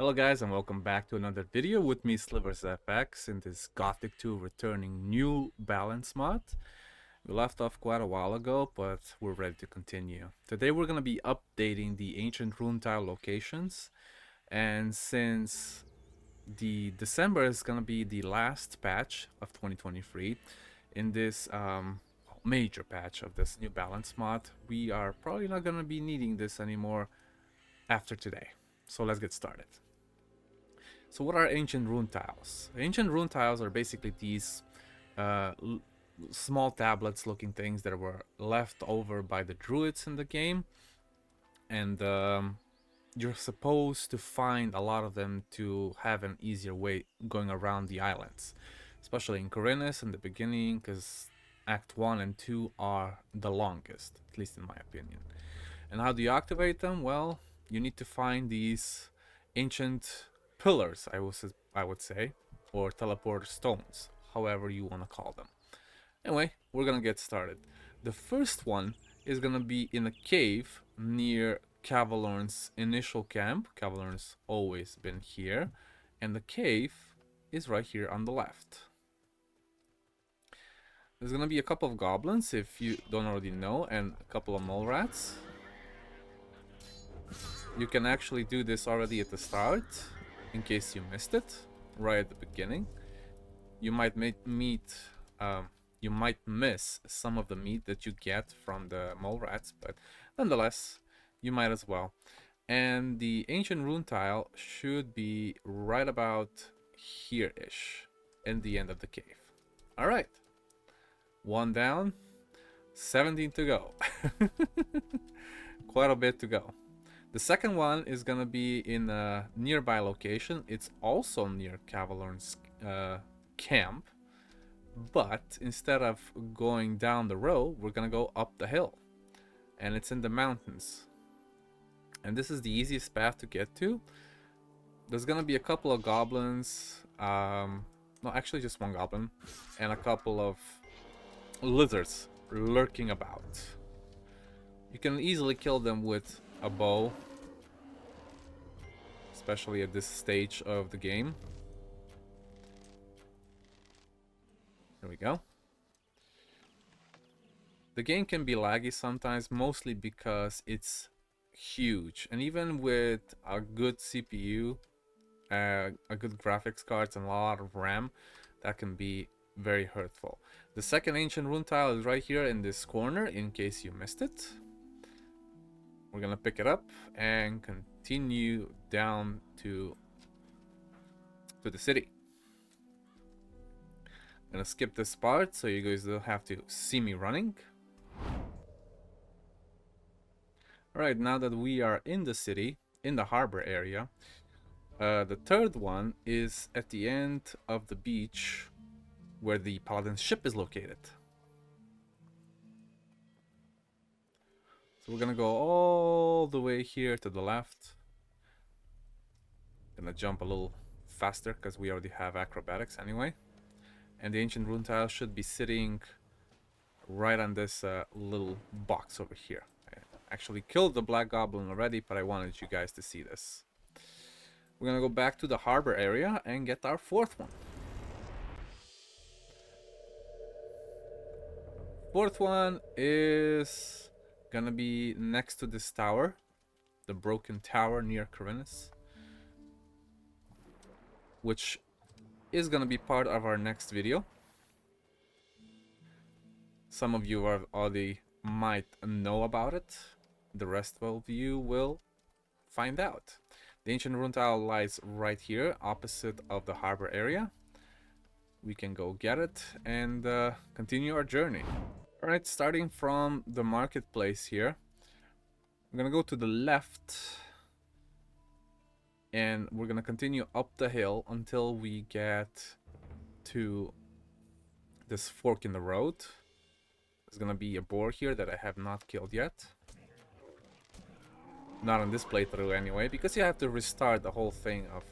Hello guys and welcome back to another video with me SliversFX in this Gothic 2 returning new balance mod. We left off quite a while ago, but we're ready to continue. Today we're going to be updating the ancient rune tile locations, and since the December is going to be the last patch of 2023 in this major patch of this new balance mod, we are probably not going to be needing this anymore after today. So let's get started. So what are ancient rune tiles? Ancient rune tiles are basically these small tablets looking things that were left over by the druids in the game, and you're supposed to find a lot of them to have an easier way going around the islands, especially in Khorinis in the beginning, because Act 1 and 2 are the longest, at least in my opinion. And how do you activate them? Well, you need to find these ancient pillars, I would say, or teleporter stones, however you want to call them. Anyway, we're gonna get started. The first one is gonna be in a cave near Cavalorn's initial camp. Cavalorn's always been here, and the cave is right here on the left. There's gonna be a couple of goblins, if you don't already know, and a couple of mole rats. You can actually do this already at the start, in case you missed it, right at the beginning. You might you might miss some of the meat that you get from the mole rats, but nonetheless, you might as well. And the ancient rune tile should be right about here-ish, in the end of the cave. Alright, one down, 17 to go. Quite a bit to go. The second one is gonna be in a nearby location. It's also near Cavalorn's camp, but instead of going down the road, we're gonna go up the hill, and it's in the mountains. And this is the easiest path to get to. There's gonna be a couple of goblins, no, actually just one goblin, and a couple of lizards lurking about. You can easily kill them with a bow, especially at this stage of the game. There we go. The game can be laggy sometimes, mostly because it's huge, and even with a good CPU, a good graphics cards, and a lot of RAM, that can be very hurtful. The second ancient rune tile is right here in this corner, in case you missed it. We're gonna pick it up and continue down to the city. I'm gonna skip this part so you guys don't have to see me running. Alright, now that we are in the city, in the harbor area, the third one is at the end of the beach where the Paladin's ship is located. So we're gonna go all the way here to the left. Gonna jump a little faster because we already have acrobatics anyway. And the ancient rune tile should be sitting right on this little box over here. I actually killed the black goblin already, but I wanted you guys to see this. We're gonna go back to the harbor area and get our fourth one. Fourth one is gonna be next to this tower, the broken tower near Khorinis, which is gonna be part of our next video. Some of you already might know about it. The rest of you will find out. The ancient rune tile lies right here, opposite of the harbor area. We can go get it and continue our journey. Alright, starting from the marketplace here, I'm gonna go to the left, and we're gonna continue up the hill until we get to this fork in the road. There's gonna be a boar here that I have not killed yet. Not on this playthrough anyway, because you have to restart the whole thing of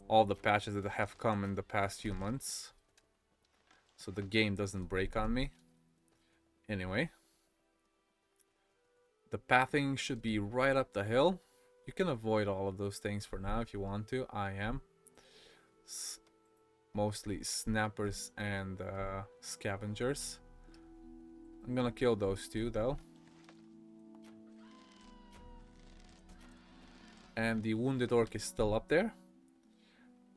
all the patches that have come in the past few months, so the game doesn't break on me. Anyway, the pathing should be right up the hill. You can avoid all of those things for now if you want to. I am. Mostly snappers and scavengers. I'm gonna kill those two though. And the wounded orc is still up there.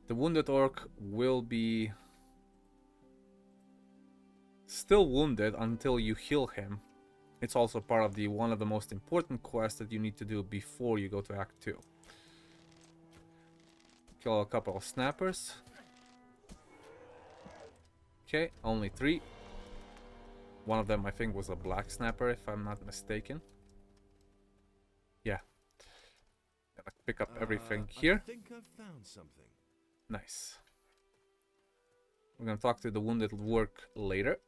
The wounded orc will be still wounded until you heal him. It's also part of the one of the most important quests that you need to do before you go to Act 2. Kill a couple of snappers. Okay, only 3. One of them I think was a black snapper if I'm not mistaken. Yeah. Gonna pick up everything here. I think I've found something. Nice. We're gonna talk to the wounded work later.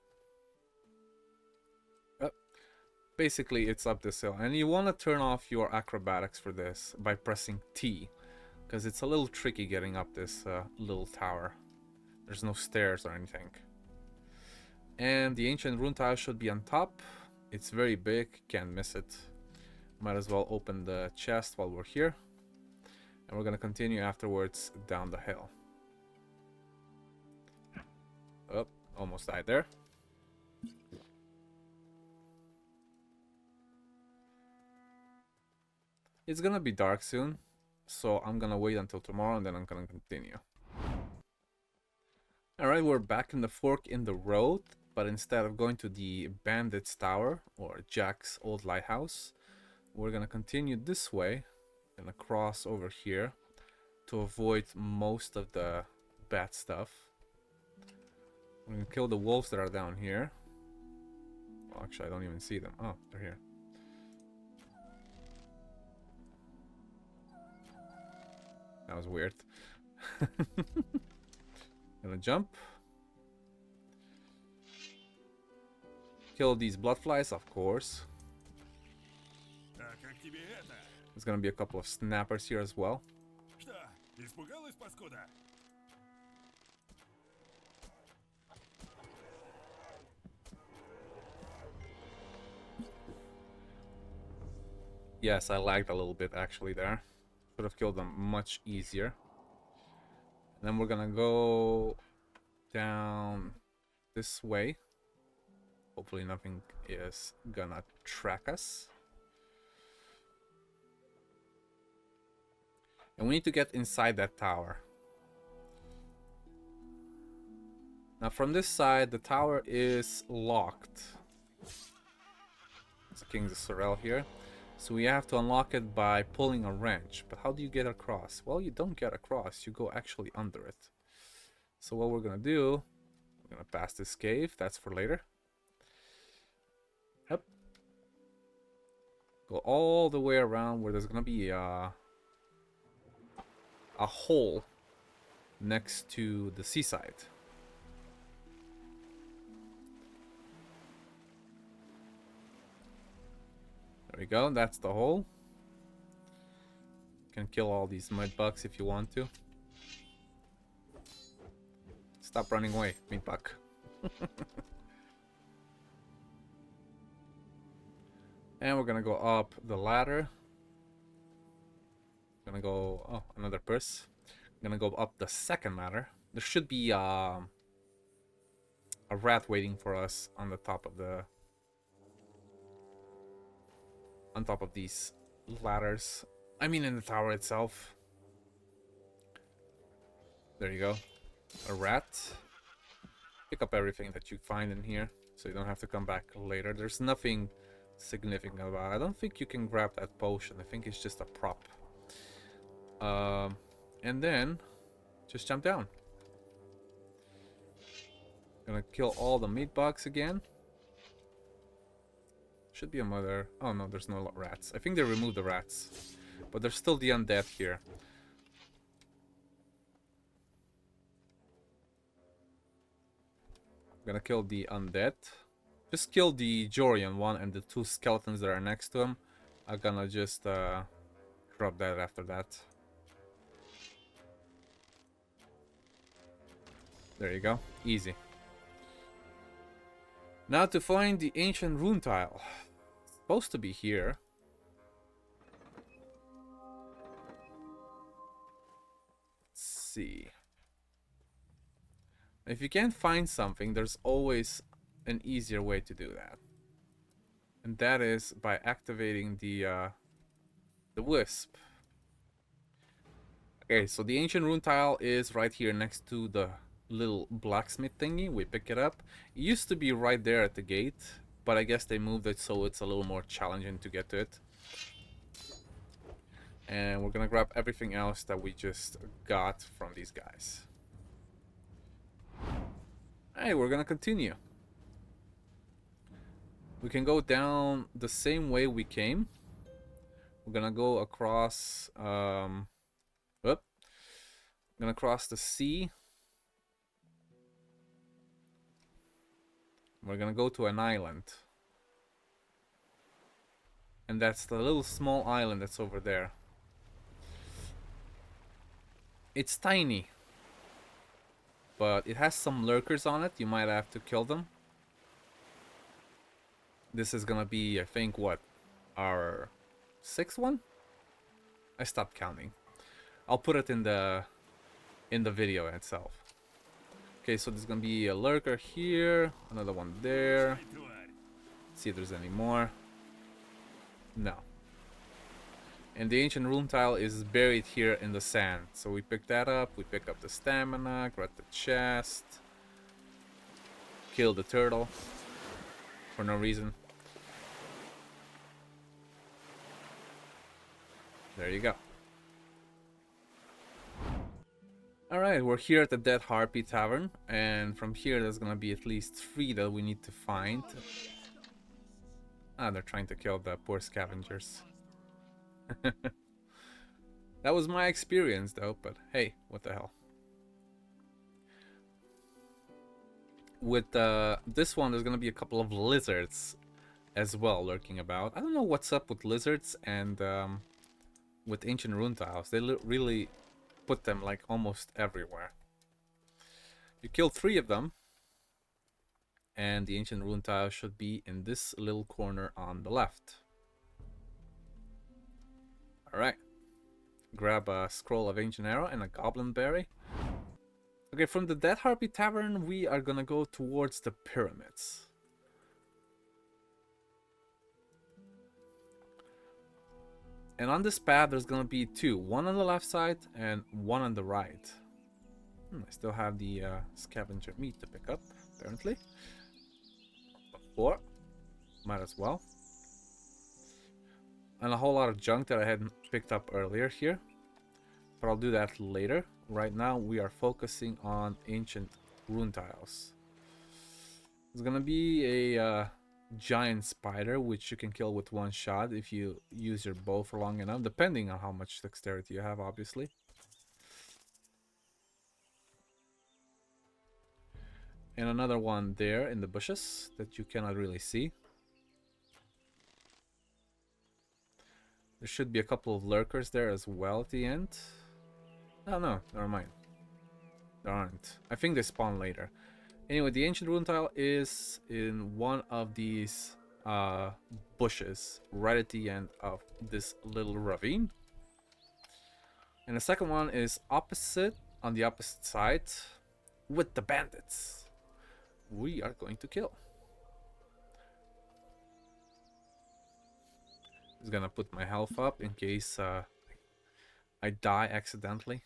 Basically, it's up this hill, and you want to turn off your acrobatics for this by pressing T, because it's a little tricky getting up this little tower. There's no stairs or anything. And the ancient rune tile should be on top. It's very big, can't miss it. Might as well open the chest while we're here. And we're gonna continue afterwards down the hill. Oh, almost died there. It's gonna be dark soon, so I'm gonna wait until tomorrow and then I'm gonna continue. Alright, we're back in the fork in the road, but instead of going to the bandits tower or Jack's old lighthouse, we're gonna continue this way and across over here to avoid most of the bad stuff. We're gonna kill the wolves that are down here. Well, actually, I don't even see them. Oh, they're here. That was weird. Gonna jump. Kill these bloodflies, of course. There's gonna be a couple of snappers here as well. Yes, I lagged a little bit actually there. Could have killed them much easier. And then we're gonna go down this way. Hopefully nothing is gonna track us. And we need to get inside that tower. Now from this side, the tower is locked. It's King Sorrel here. So we have to unlock it by pulling a wrench. But how do you get across? Well, you don't get across. You go actually under it. So what we're going to do, we're going to pass this cave. That's for later. Yep. Go all the way around where there's going to be a hole next to the seaside. There we go, that's the hole. You can kill all these mud bugs if you want to. Stop running away, meat bug. And we're gonna go up the ladder. Gonna go, oh, another purse. Gonna go up the second ladder. There should be a rat waiting for us on the top of the these ladders. I mean in the tower itself. There you go. A rat. Pick up everything that you find in here so you don't have to come back later. There's nothing significant about it. I don't think you can grab that potion. I think it's just a prop. And then just jump down. Gonna kill all the meat bugs again. Should be a mother. Oh no, there's no rats. I think they removed the rats. But there's still the undead here. Gonna kill the undead. Just kill the Jorian one and the 2 skeletons that are next to him. I'm gonna just drop that after that. There you go. Easy. Now to find the ancient rune tile. It's supposed to be here. If you can't find something, there's always an easier way to do that. And that is by activating the wisp. Okay, so the ancient rune tile is right here next to the little blacksmith thingy. We pick it up. It used to be right there at the gate, but I guess they moved it so it's a little more challenging to get to it. And we're gonna grab everything else that we just got from these guys. Hey, we're gonna continue. We can go down the same way we came. We're gonna go across I'm gonna cross the sea. We're gonna go to an island. And that's the little small island that's over there. It's tiny, but it has some lurkers on it. You might have to kill them. This is gonna be, I think, what? Our 6th one? I stopped counting. I'll put it in the video itself. Okay, so there's gonna be a lurker here, another one there. Let's see if there's any more. No. And the ancient rune tile is buried here in the sand. So we pick that up, we pick up the stamina, grab the chest, kill the turtle for no reason. There you go. Alright, we're here at the Dead Harpy tavern, and from here there's gonna be at least 3 that we need to find. Ah, they're trying to kill the poor scavengers. That was my experience though, but hey, what the hell. With this one, there's gonna be a couple of lizards as well lurking about. I don't know what's up with lizards and with ancient rune tiles. They really put them like almost everywhere. You kill 3 of them, and the ancient rune tile should be in this little corner on the left. Alright. Grab a scroll of ancient arrow and a goblin berry. Okay, from the Dead Harpy tavern we are gonna go towards the pyramids. And on this path there's gonna be 2, one on the left side and one on the right. I still have the scavenger meat to pick up, apparently. 4, might as well. And a whole lot of junk that I hadn't picked up earlier here, but I'll do that later. Right now we are focusing on ancient rune tiles. There's gonna be a giant spider which you can kill with 1 shot if you use your bow for long enough, depending on how much dexterity you have, obviously. And another one there in the bushes that you cannot really see. There should be a couple of lurkers there as well at the end. Oh no, never mind. There aren't. I think they spawn later. Anyway, the ancient rune tile is in one of these bushes right at the end of this little ravine. And the second one is opposite, on the opposite side, with the bandits we are going to kill. Just gonna put my health up in case I die accidentally,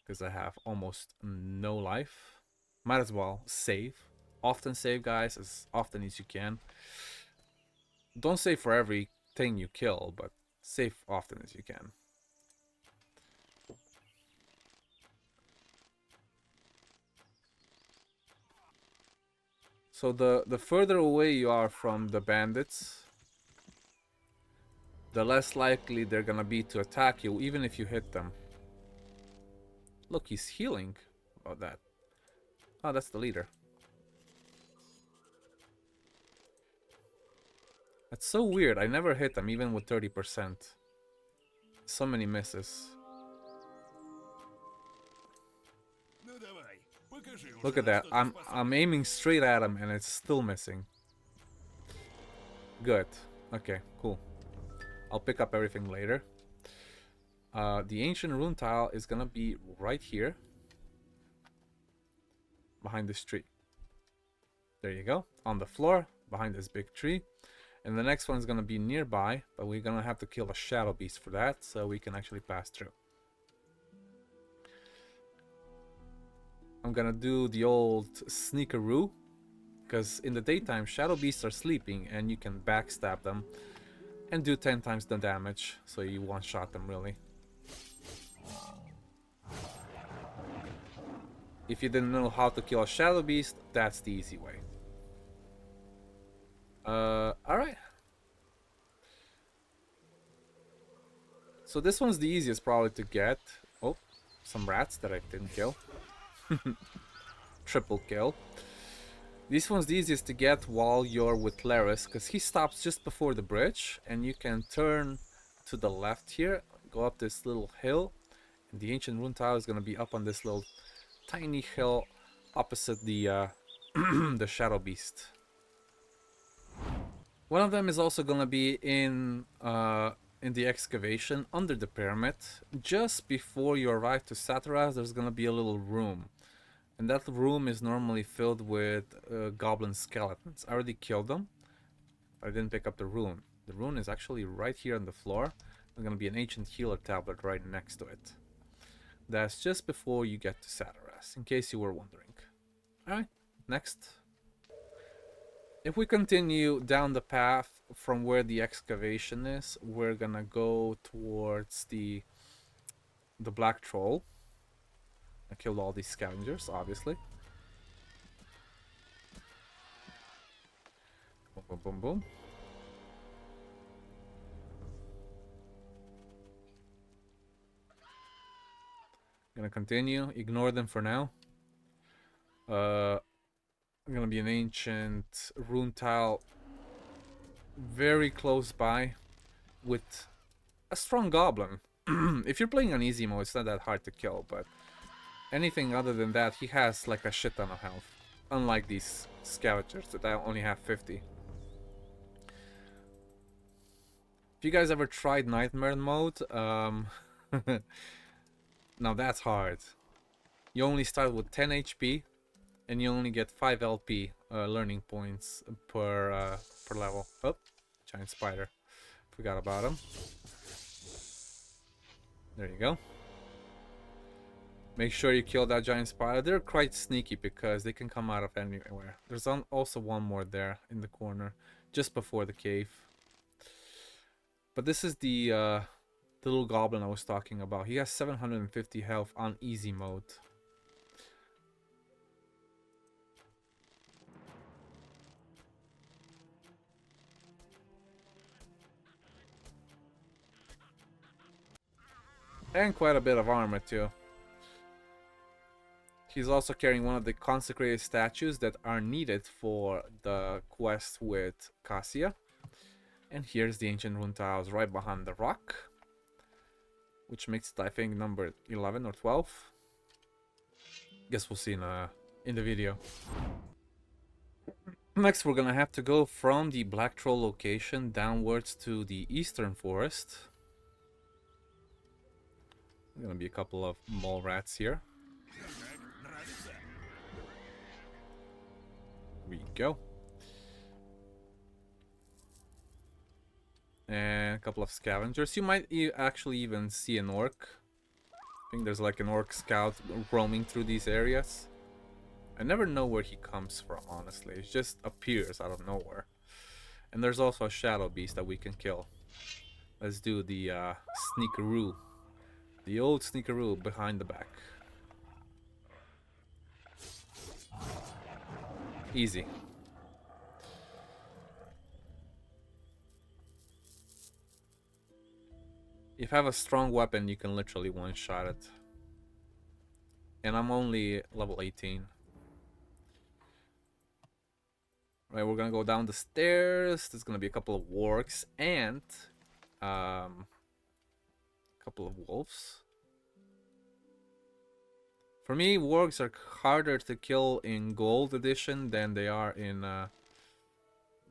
because I have almost no life. Might as well save. Often save, guys, as often as you can. Don't save for everything you kill, but save often as you can. So the further away you are from the bandits, the less likely they're gonna be to attack you, even if you hit them. Look, he's healing. About that. Oh, that's the leader. That's so weird. I never hit them, even with 30%. So many misses. Look at that. I'm aiming straight at him and it's still missing. Good. Okay, cool. I'll pick up everything later. The ancient rune tile is gonna be right here. behind this tree. There you go, on the floor, behind this big tree. And the next one is gonna be nearby, but we're gonna have to kill a shadow beast for that, so we can actually pass through. I'm gonna do the old sneakaroo, because in the daytime shadow beasts are sleeping and you can backstab them and do 10 times the damage, so you one-shot them really. If you didn't know how to kill a shadow beast, that's the easy way. Alright. So this one's the easiest probably to get. Oh, some rats that I didn't kill. Triple kill. This one's the easiest to get while you're with Laris, because he stops just before the bridge, and you can turn to the left here, go up this little hill, and the ancient rune tile is going to be up on this little tiny hill opposite the the shadow beast. One of them is also going to be in the excavation under the pyramid. Just before you arrive to Sataras, there's going to be a little room. And that room is normally filled with goblin skeletons. I already killed them. I didn't pick up the rune. The rune is actually right here on the floor. There's going to be an ancient healer tablet right next to it. That's just before you get to Sataras, in case you were wondering. Alright, next. If we continue down the path from where the excavation is, we're gonna go towards the black troll. I killed all these scavengers, obviously. Boom, boom, boom, boom. Gonna continue. Ignore them for now. Gonna be an ancient rune tile very close by with a strong goblin. If you're playing on easy mode, it's not that hard to kill, but anything other than that, he has like a shit ton of health. Unlike these scavengers that I only have 50. If you guys ever tried nightmare mode, now that's hard. You only start with 10 HP and you only get 5 LP learning points per level. Oh, giant spider. Forgot about him. There you go. Make sure you kill that giant spider. They're quite sneaky because they can come out of anywhere. There's also one more there in the corner, just before the cave. But this is the little goblin I was talking about. He has 750 health on easy mode. And quite a bit of armor too. He's also carrying one of the consecrated statues that are needed for the quest with Cassia. And here's the ancient rune tiles right behind the rock, which makes it, I think, number 11 or 12. Guess we'll see in the video. Next, we're gonna have to go from the Black Troll location downwards to the Eastern Forest. There's gonna be a couple of mole rats here. Here we go. And a couple of scavengers. You might actually even see an orc. I think there's like an orc scout roaming through these areas. I never know where he comes from, honestly. It just appears out of nowhere. And there's also a shadow beast that we can kill. Let's do the sneakaroo. The old sneakaroo behind the back. Easy. If you have a strong weapon, you can literally one-shot it. And I'm only level 18. Right, we're gonna go down the stairs. There's gonna be a couple of wargs and a couple of wolves. For me, wargs are harder to kill in Gold Edition than they are in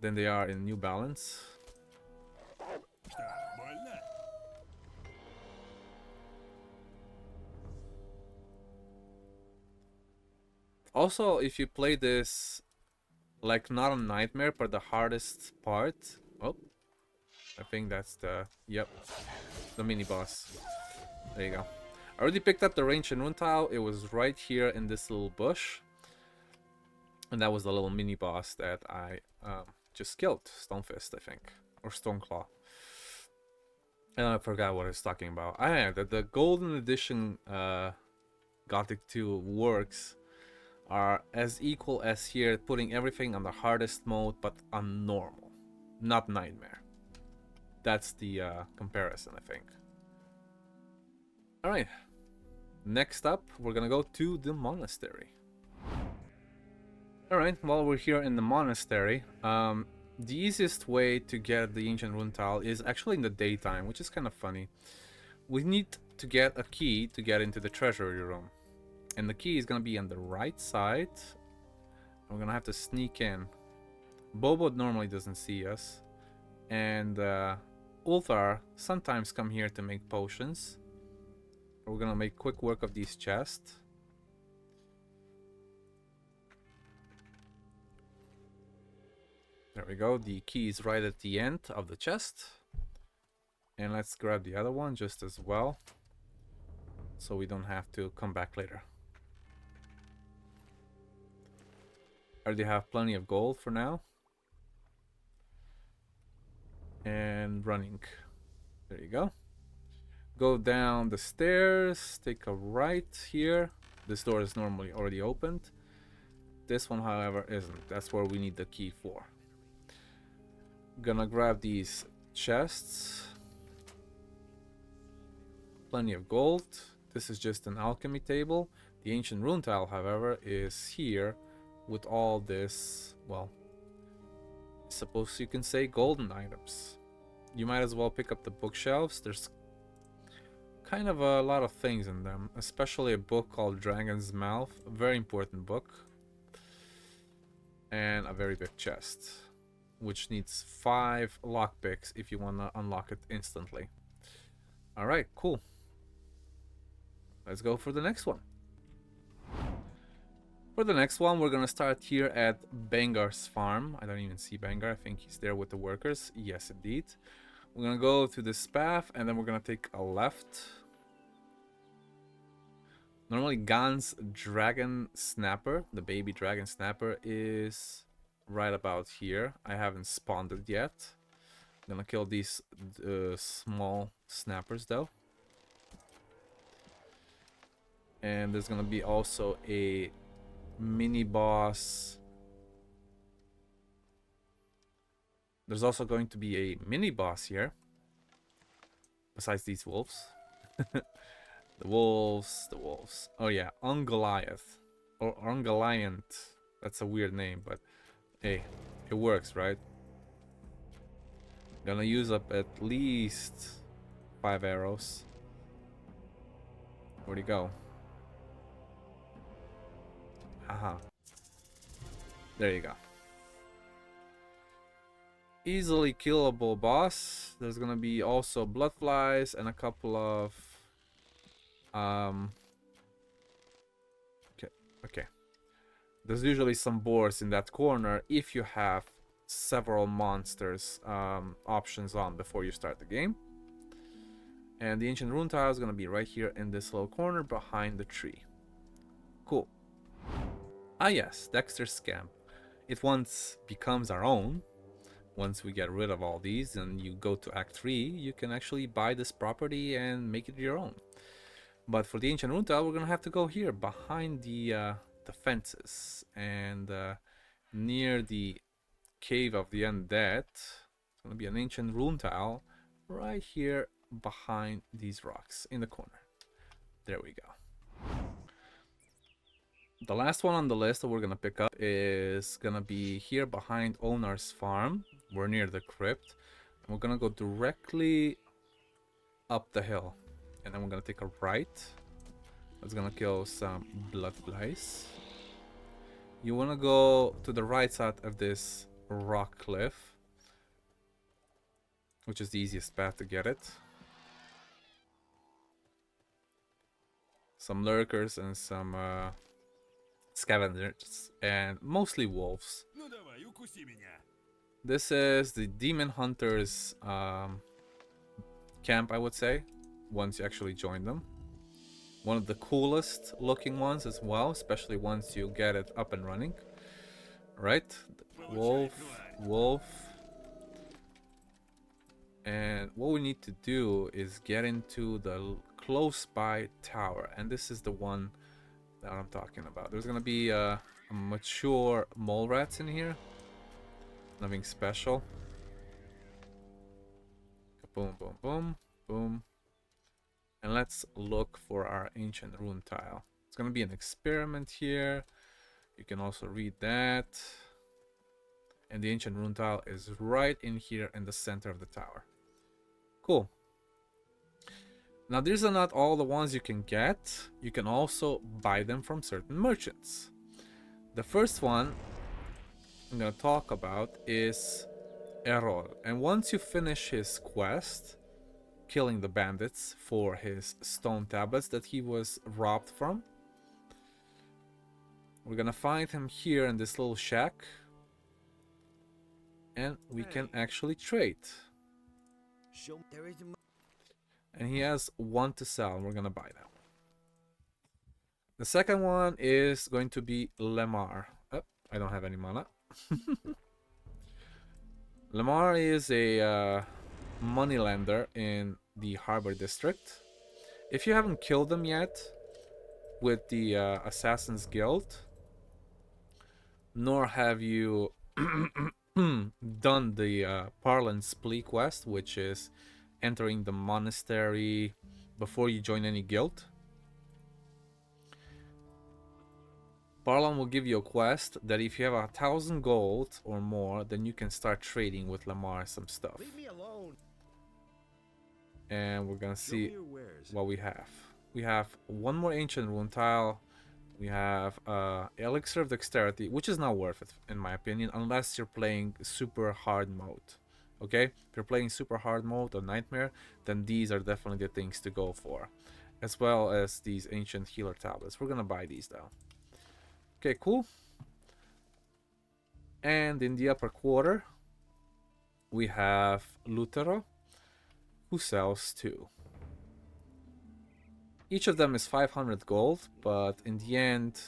New Balance. Also, if you play this like not a nightmare, but the hardest part. Oh, I think that's the the mini boss. There you go. I already picked up the range and rune tile. It was right here in this little bush, and that was the little mini boss that I just killed. Stonefist, I think, or Stoneclaw. And I forgot what I was talking about. Yeah, the golden edition Gothic 2 works are as equal as here, putting everything on the hardest mode, but on normal, not nightmare. That's the comparison, I think. Alright, next up, we're gonna go to the monastery. Alright, while we're here in the monastery, the easiest way to get the ancient rune tile is actually in the daytime, which is kind of funny. We need to get a key to get into the treasury room. And the key is going to be on the right side. We're going to have to sneak in. Bobo normally doesn't see us. And Ulthar sometimes come here to make potions. We're going to make quick work of these chests. There we go. The key is right at the end of the chest. And let's grab the other one just as well, so we don't have to come back later. I already have plenty of gold for now. And running. There you go. Go down the stairs, take a right here. This door is normally already opened. This one, however, isn't. That's where we need the key for. Gonna grab these chests. Plenty of gold. This is just an alchemy table. The ancient rune tile, however, is here with all this, well, I suppose you can say golden items. You might as well pick up the bookshelves. There's kind of a lot of things in them, especially a book called Dragon's Mouth, a very important book, and a very big chest, which needs 5 lockpicks if you want to unlock it instantly. Alright, cool. Let's go for the next one. For the next one, we're gonna start here at Bangar's farm. I don't even see Bangar. I think he's there with the workers. Yes, indeed. We're gonna go to this path, and then we're gonna take a left. Normally, Gan's dragon snapper, the baby dragon snapper, is right about here. I haven't spawned it yet. I'm gonna kill these small snappers, though. And there's gonna be also a mini boss. There's also going to be a mini boss here, besides these wolves. The wolves. Oh yeah, Ungoliath or Ungoliant. That's a weird name, but hey, it works, right? Gonna use up at least 5 arrows. Where'd he go? Aha. There you go. Easily killable boss. There's gonna be also blood flies and a couple of okay. There's usually some boars in that corner if you have several monsters options on before you start the game. And the ancient rune tile is gonna be right here in this little corner behind the tree. Cool. Ah yes, Dexter's Scamp. It once becomes our own. Once we get rid of all these and you go to Act 3, you can actually buy this property and make it your own. But for the ancient rune tile, we're gonna have to go here behind the fences and near the cave of the undead. It's gonna be an ancient rune tile right here behind these rocks in the corner. There we go. The last one on the list that we're gonna pick up is gonna be here behind Onar's farm. We're near the crypt. And we're gonna go directly up the hill. And then we're gonna take a right. That's gonna kill some blood flies. You wanna go to the right side of this rock cliff, which is the easiest path to get it. Some lurkers and some scavengers, and mostly wolves. This is the demon hunters camp, I would say, once you actually join them. One of the coolest looking ones as well, especially once you get it up and running. Right? Wolf, wolf. And what we need to do is get into the close by tower, and this is the one that I'm talking about. There's gonna be a mature mole rats in here. Nothing special. Boom, boom, boom, boom. And let's look for our ancient rune tile. It's gonna be an experiment here. You can also read that. And the ancient rune tile is right in here in the center of the tower. Cool. Now these are not all the ones you can get. You can also buy them from certain merchants. The first one I'm gonna talk about is Errol. And once you finish his quest, killing the bandits for his stone tablets that he was robbed from, we're gonna find him here in this little shack. And we can actually trade. And he has one to sell, and we're gonna buy that one. The second one is going to be Lemar. Oh, I don't have any mana. Lemar is a moneylender in the Harbor District. If you haven't killed them yet with the Assassin's Guild, nor have you done the Parlin's Plea quest, which is entering the monastery before you join any guild, Parlin will give you a quest that if you have 1,000 gold or more, then you can start trading with Lemar some stuff. Leave me alone. And we're gonna see what we have. We have one more ancient rune tile. We have elixir of dexterity, which is not worth it in my opinion, unless you're playing super hard mode. Okay, if you're playing super hard mode or nightmare, then these are definitely the things to go for, as well as these ancient healer tablets. We're gonna buy these though. Okay, cool. And in the upper quarter, we have Lutero, who sells 2. Each of them is 500 gold, but in the end,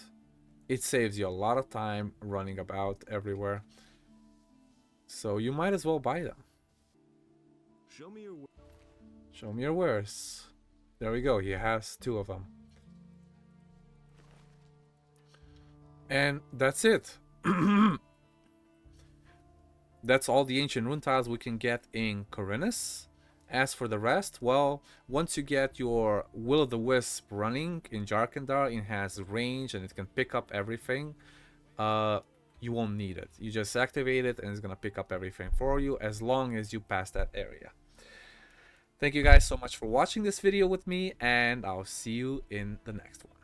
it saves you a lot of time running about everywhere. So you might as well buy them. Show me your wares. There we go. He has 2 of them. And that's it. That's all the ancient rune tiles we can get in Khorinis. As for the rest, well, once you get your Will-o'-the-Wisp running in Jarkandar, it has range and it can pick up everything. You won't need it. You just activate it and it's gonna pick up everything for you as long as you pass that area. Thank you guys so much for watching this video with me, and I'll see you in the next one.